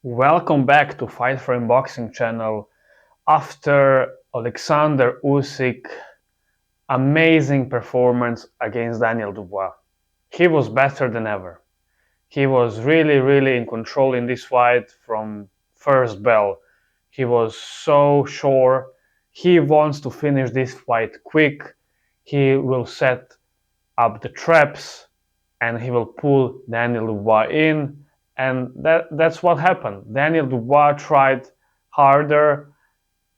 Welcome back to Fight Frame Boxing channel. After Alexander Usyk amazing performance against Daniel Dubois. He was better than ever. He was really in control in this fight from first bell. He was so sure. He wants to finish this fight quick. He will set up the traps and he will pull Daniel Dubois in, and that's what happened. Daniel Dubois tried harder,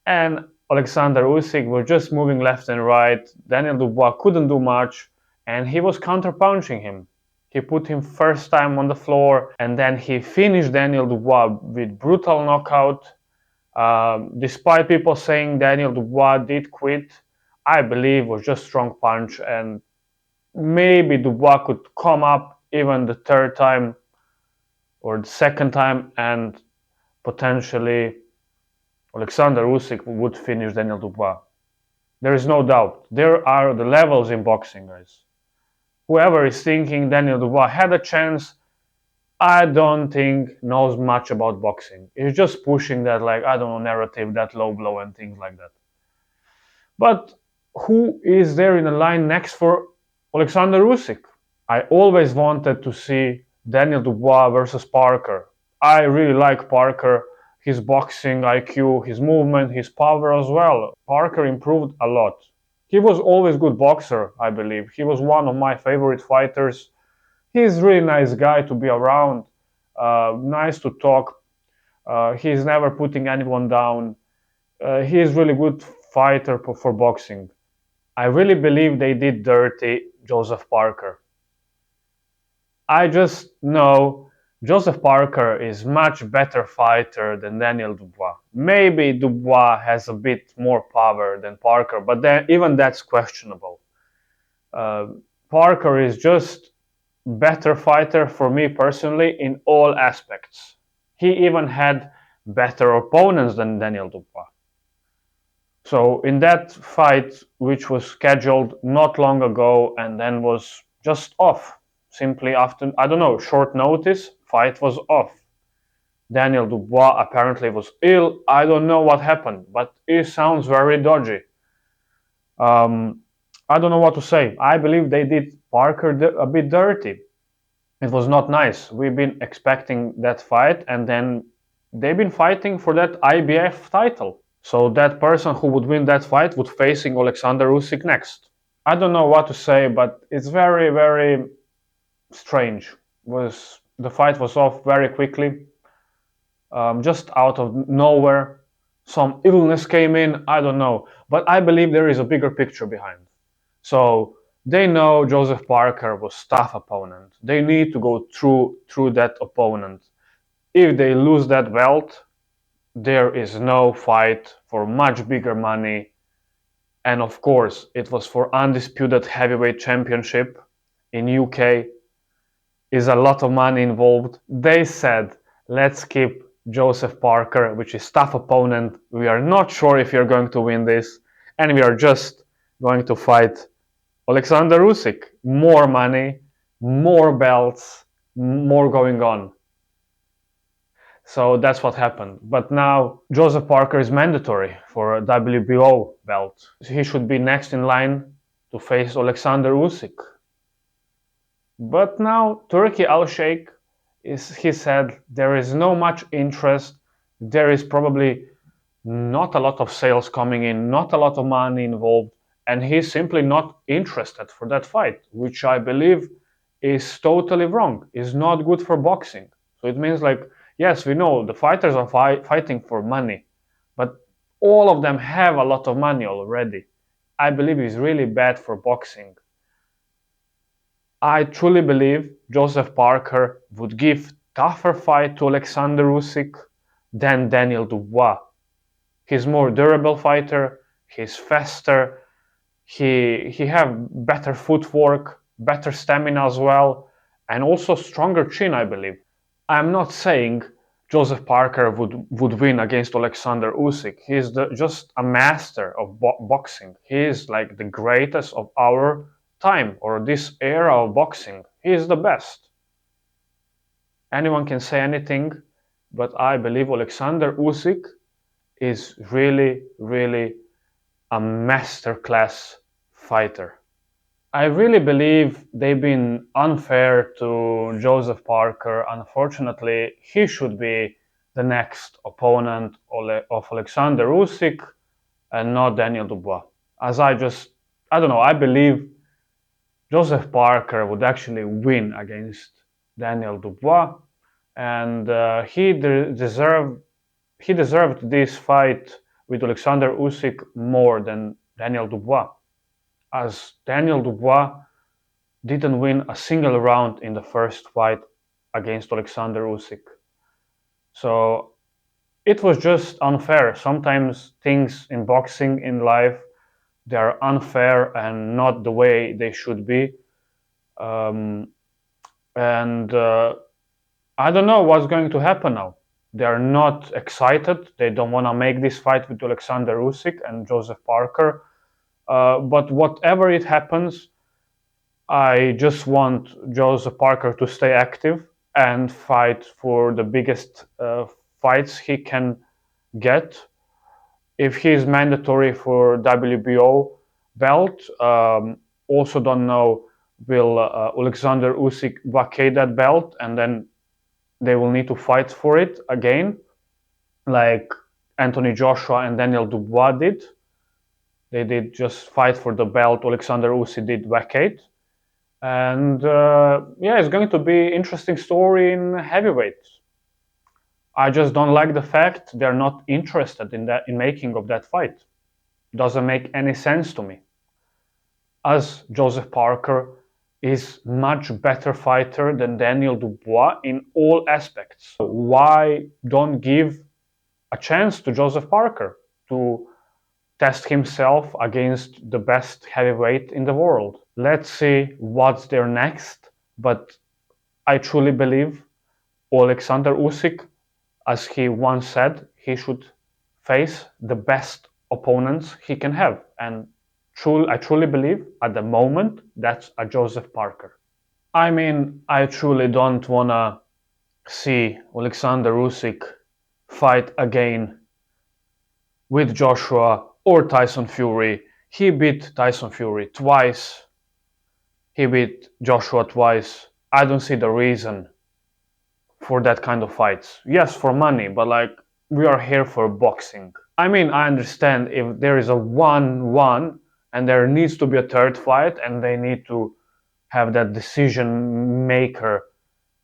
and Alexander Usyk was just moving left and right. Daniel Dubois couldn't do much, and he was counterpunching him. He put him first time on the floor, and then he finished Daniel Dubois with brutal knockout. Despite people saying Daniel Dubois did quit, I believe it was just strong punch, and maybe Dubois could come up even the third time or the second time, and potentially Alexander Usyk would finish Daniel Dubois. There is no doubt. There are the levels in boxing, guys. Whoever is thinking Daniel Dubois had a chance, I don't think knows much about boxing. He's just pushing that, like, I don't know, narrative, that low blow and things like that. But who is there in the line next for Alexander Usyk? I always wanted to see Daniel Dubois versus Parker. I really like Parker, his boxing IQ, his movement, his power as well. Parker improved a lot. He was always a good boxer, I believe. He was one of my favorite fighters. He's a really nice guy to be around, nice to talk. He's never putting anyone down. He's really good fighter for boxing. I really believe they did dirty Joseph Parker. I just know Joseph Parker is much better fighter than Daniel Dubois. Maybe Dubois has a bit more power than Parker, but then even that's questionable. Parker is just better fighter for me personally in all aspects. He even had better opponents than Daniel Dubois. So in that fight, which was scheduled not long ago and then was just off, simply after, I don't know, short notice, fight was off. Daniel Dubois apparently was ill. I don't know what happened, but it sounds very dodgy. I don't know what to say. I believe they did Parker a bit dirty. It was not nice. We've been expecting that fight, and then they've been fighting for that IBF title. So that person who would win that fight would facing Alexander Usyk next. I don't know what to say, but it's very strange. The fight was off very quickly, just out of nowhere. Some illness came in, I don't know, but I believe there is a bigger picture behind. So they know Joseph Parker was tough opponent. They need to go through that opponent. If they lose that belt, there is no fight for much bigger money. And of course, it was for undisputed heavyweight championship in UK. Is a lot of money involved. They said, let's keep Joseph Parker, which is tough opponent. We are not sure if you're going to win this, and we are just going to fight Alexander Usyk. More money, more belts, more going on. So that's what happened. But now Joseph Parker is mandatory for a WBO belt. He should be next in line to face Alexander Usyk. But now Turki Alalshikh, he said there is no much interest. There is probably not a lot of sales coming in, not a lot of money involved, and he's simply not interested for that fight, which I believe is totally wrong, is not good for boxing. So it means, like, yes, we know the fighters are fighting for money, but all of them have a lot of money already. I believe it's really bad for boxing. I truly believe Joseph Parker would give tougher fight to Alexander Usyk than Daniel Dubois. He's more durable fighter, he's faster, he have better footwork, better stamina as well, and also stronger chin, I believe. I'm not saying Joseph Parker would win against Alexander Usyk. He's just a master of boxing. He is like the greatest of our time, or this era of boxing. He is the best. Anyone can say anything. but I believe Alexander Usyk is really, really a masterclass fighter. I really believe they've been unfair to Joseph Parker. Unfortunately, he should be the next opponent of Alexander Usyk and not Daniel Dubois. As I don't know, I believe Joseph Parker would actually win against Daniel Dubois, and he deserved this fight with Alexander Usyk more than Daniel Dubois, as Daniel Dubois didn't win a single round in the first fight against Alexander Usyk. So it was just unfair. Sometimes things in boxing, in life, they are unfair and not the way they should be. Um, and I don't know what's going to happen now. They are not excited. They don't want to make this fight with Alexander Usyk and Joseph Parker. But whatever it happens, I just want Joseph Parker to stay active and fight for the biggest fights he can get. If he's mandatory for WBO belt, also don't know will Alexander Usyk vacate that belt and then they will need to fight for it again, like Anthony Joshua and Daniel Dubois did. They did just fight for the belt. Alexander Usyk did vacate. And yeah, it's going to be interesting story in heavyweight. I just don't like the fact they're not interested in making of that fight. Doesn't make any sense to me. As Joseph Parker is much better fighter than Daniel Dubois in all aspects. Why don't give a chance to Joseph Parker to test himself against the best heavyweight in the world? Let's see what's there next, but I truly believe Alexander Usyk, as he once said, he should face the best opponents he can have. And I truly believe at the moment that's a Joseph Parker. I mean, I truly don't want to see Alexander Usyk fight again with Joshua or Tyson Fury. He beat Tyson Fury twice. He beat Joshua twice. I don't see the reason for that kind of fights. Yes, for money, but like we are here for boxing. I mean, I understand if there is a 1-1 and there needs to be a third fight and they need to have that decision maker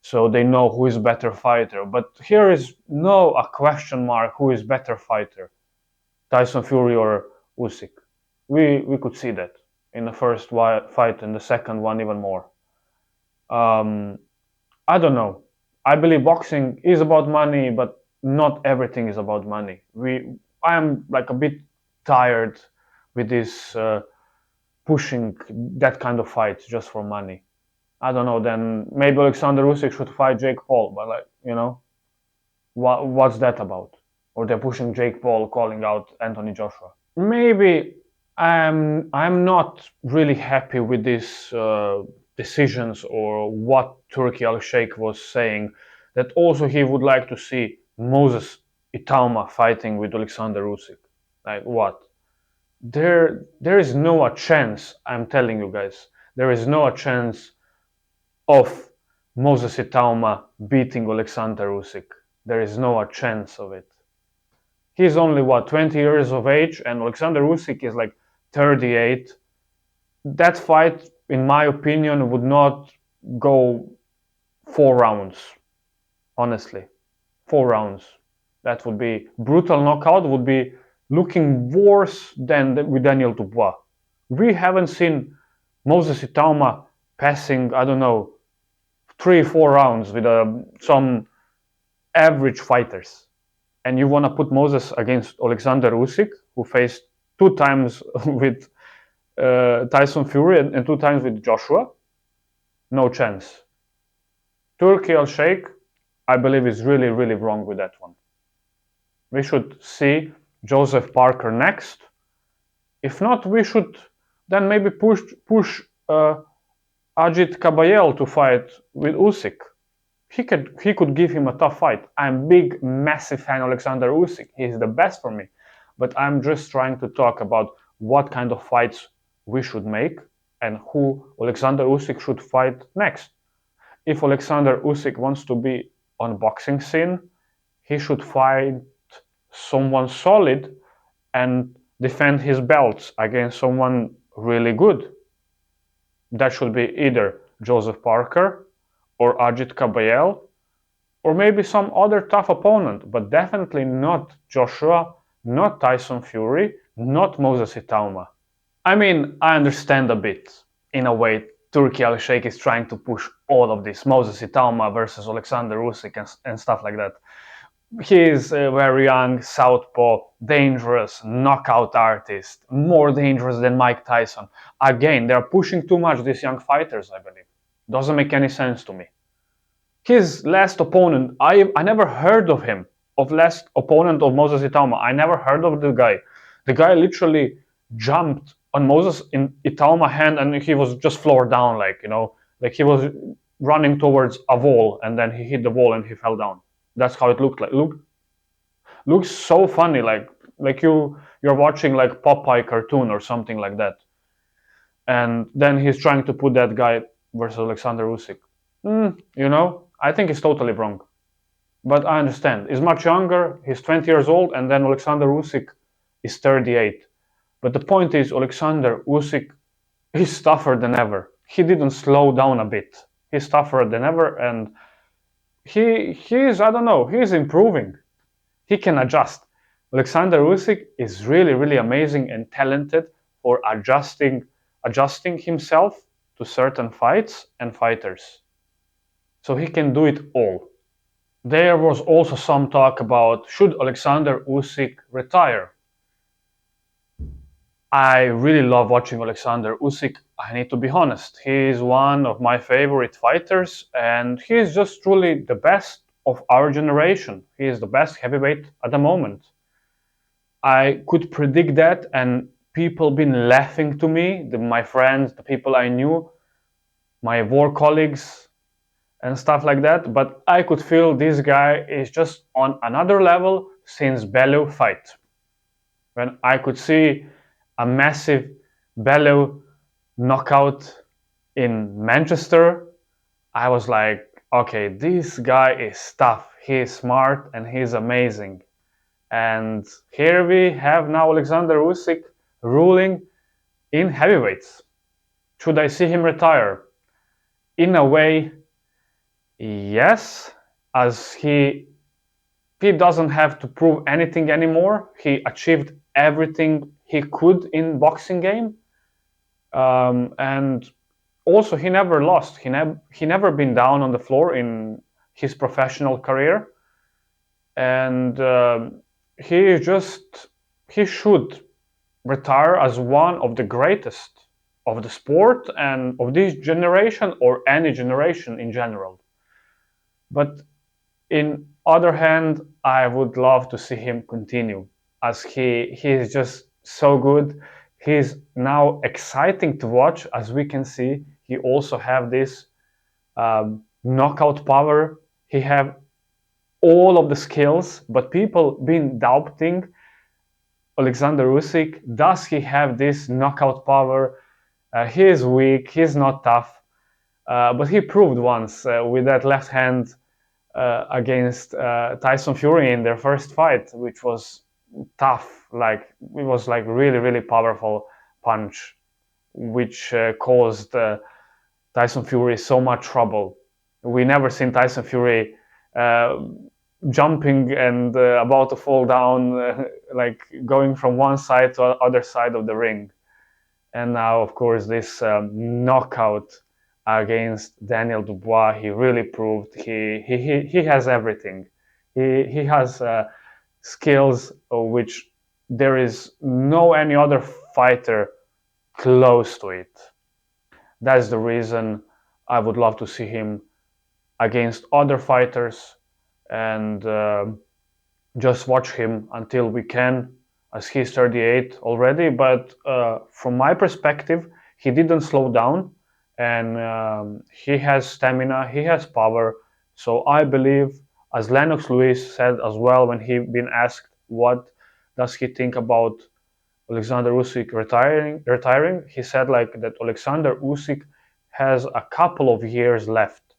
so they know who is better fighter. But here is no a question mark who is better fighter, Tyson Fury or Usyk. We could see that in the first fight and the second one even more. I don't know. I believe boxing is about money, but not everything is about money. I am like a bit tired with this pushing that kind of fights just for money. I don't know. Then maybe Alexander Usyk should fight Jake Paul, but like what's that about? Or they're pushing Jake Paul, calling out Anthony Joshua. Maybe I'm not really happy with these decisions or what Turki Alalshikh was saying. That also he would like to see Moses Itauma fighting with Alexander Usyk. Like what? There is no a chance. I'm telling you guys, there is no a chance of Moses Itauma beating Alexander Usyk. There is no a chance of it. He's only 20 years of age, and Alexander Usyk is like 38. That fight, in my opinion, would not go 4 rounds. Honestly, 4 rounds. That would be brutal knockout. Would be looking worse than with Daniel Dubois. We haven't seen Moses Itauma passing, I don't know, 3-4 rounds with some average fighters. And you want to put Moses against Alexander Usyk, who faced 2 times with Tyson Fury and 2 times with Joshua? No chance. Turki Alalshikh, I believe, is really, really wrong with that one. We should see Joseph Parker next. If not, we should then maybe push Ajit Kabayel to fight with Usyk. he could give him a tough fight. I'm big, massive fan of Alexander Usyk. He's the best for me. But I'm just trying to talk about what kind of fights we should make and who Alexander Usyk should fight next. If Alexander Usyk wants to be on boxing scene, he should fight someone solid and defend his belts against someone really good. That should be either Joseph Parker or Ajit Kabayel or maybe some other tough opponent, but definitely not Joshua, not Tyson Fury, not Moses Itauma. I mean, I understand a bit. In a way, Turki Alalshikh is trying to push all of this, Moses Itauma versus Alexander Usyk and stuff like that. He is a very young, southpaw, dangerous, knockout artist, more dangerous than Mike Tyson. Again, they're pushing too much, these young fighters, I believe. Doesn't make any sense to me. His last opponent, I never heard of him, of last opponent of Moses Itauma. I never heard of the guy. The guy literally jumped on Moses in Itauma hand and he was just floored down, like he was running towards a wall and then he hit the wall and he fell down. That's how it looked like. Looks so funny, like you're watching like Popeye cartoon or something like that. And then he's trying to put that guy versus Alexander Usyk. I think it's totally wrong. But I understand. He's much younger. He's 20 years old, and then Alexander Usyk is 38. But the point is, Alexander Usyk is tougher than ever. He didn't slow down a bit. He's tougher than ever, and he's I don't know. He's improving. He can adjust. Alexander Usyk is really, really amazing and talented for adjusting himself to certain fights and fighters. So he can do it all. There was also some talk about should Alexander Usyk retire. I really love watching Alexander Usyk. I need to be honest. He is one of my favorite fighters and he is just truly the best of our generation. He is the best heavyweight at the moment. I could predict that and people been laughing to me, my friends, the people I knew, my war colleagues and stuff like that, but I could feel this guy is just on another level since Bellew fight. When I could see a massive Bellew knockout in Manchester, I was like, okay, this guy is tough, he's smart and he's amazing. And here we have now Alexander Usyk ruling in heavyweights. Should I see him retire? In a way, yes, as he doesn't have to prove anything anymore. He achieved everything he could in boxing game, and also he never lost. He never been down on the floor in his professional career, and he should retire as one of the greatest of the sport and of this generation or any generation in general. But in other hand, I would love to see him continue as he is just so good. He's now exciting to watch, as we can see. He also have this knockout power. He have all of the skills, but people been doubting Alexander Usyk. Does he have this knockout power? He is weak. He's not tough, but he proved once with that left hand against Tyson Fury in their first fight, which was tough. Like it was like really, really powerful punch, which caused Tyson Fury so much trouble. We never seen Tyson Fury jumping and about to fall down, like going from one side to the other side of the ring. And now, of course, this knockout against Daniel Dubois, he really proved he has everything. He has skills which there is no any other fighter close to it. That's the reason I would love to see him against other fighters and just watch him until we can, as he's 38 already. But from my perspective, he didn't slow down and he has stamina, he has power, So I believe, as Lennox Lewis said as well when he been asked what does he think about Alexander Usyk retiring, he said like that Alexander Usyk has a couple of years left,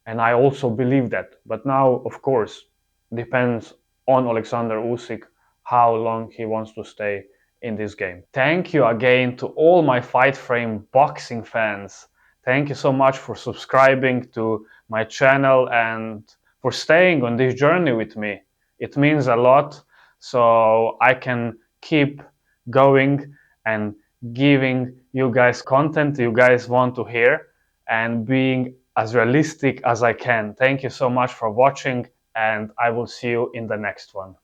and I also believe that. But now, of course, depends on Alexander Usyk how long he wants to stay in this game. Thank you again to all my Fight Frame boxing fans. Thank you so much for subscribing to my channel and for staying on this journey with me. It means a lot, so I can keep going and giving you guys content you guys want to hear and being as realistic as I can. Thank you so much for watching, and I will see you in the next one.